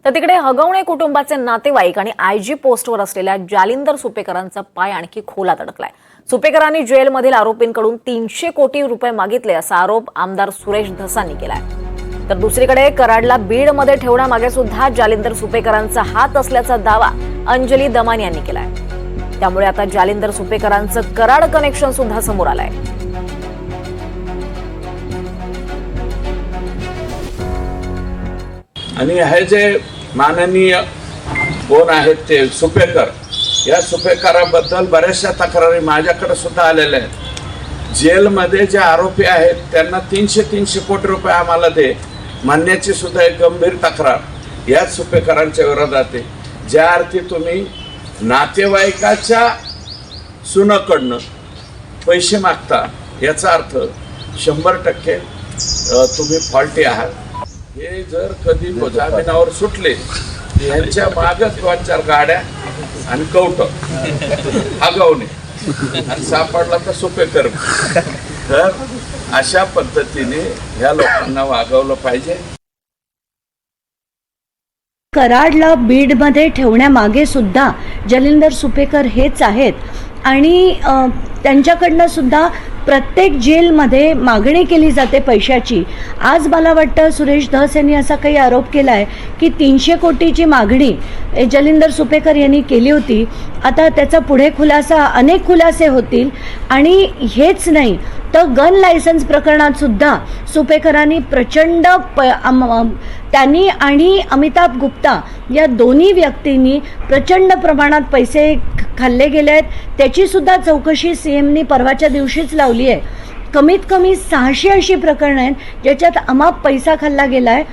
तर तिकडे हगवणे कुटुंबाचे नातेवाईक आणि आयजी पोस्टवर असलेल्या जालिंदर सुपेकरांचा पाय आणखी खोलात अडकलाय। सुपेकरांनी जेलमधील आरोपींकडून 300 कोटी रुपये मागितले असा आरोप आमदार सुरेश धसांनी केलाय। तर दुसरीकडे कराडला बीडमध्ये ठेवण्यामागे सुद्धा जालिंदर सुपेकरांचा हात असल्याचा दावा अंजली दमान यांनी केलाय। त्यामुळे आता जालिंदर सुपेकरांचं कराड कनेक्शन सुद्धा समोर आलंय। आणि हे जे माननीय कोण आहेत ते सुपेकर, या सुपेकराबद्दल बऱ्याचशा तक्रारी माझ्याकडे सुद्धा आलेल्या आहेत। जेलमध्ये जे आरोपी आहेत त्यांना 300 कोटी रुपये आम्हाला दे म्हणण्याची सुद्धा एक गंभीर तक्रार या सुपेकरांच्या विरोधात आहे। ज्या अर्थी तुम्ही नातेवाईकाच्या सुनाकडनं पैसे मागता याचा अर्थ 100% तुम्ही फॉल्टी आहात। हे जर कधी जामिनावर सुटले यांच्या मागच 2-4 गाड्या आणि कवट हगवणे आणि सापडला तर सुपेकर। तर अशा पद्धतीने ह्या लोकांना वागवलं पाहिजे। कराडला बीडमध्ये ठेवण्यामागे सुद्धा जालिंदर सुपेकर हेच आहेत आणि त्यांच्याकडनं सुद्धा प्रत्येक जेलमध्ये मागणी केली जाते पैशाची। आज मला वाटतं सुरेश धस यांनी असा काही आरोप केला आहे की 300 कोटीची मागणी जालिंदर सुपेकर यांनी केली होती। आता त्याचा पुढे खुलासा, अनेक खुलासे होतील। आणि हेच नाही तर गन लायसन्स प्रकरणात सुद्धा सुपेकरांनी प्रचंड त्यांनी आणि अमिताभ गुप्ता या दोन्ही व्यक्तींनी प्रचंड प्रमाणात पैसे खाल्ले गेले आहेत। त्याची सुद्धा चौकशी सीएमनी परवाच्या दिवशीच लावली आहे। कमीत कमी 600 अशी प्रकरणं आहेत ज्याच्यात अमाप पैसा खाल्ला गेला आहे।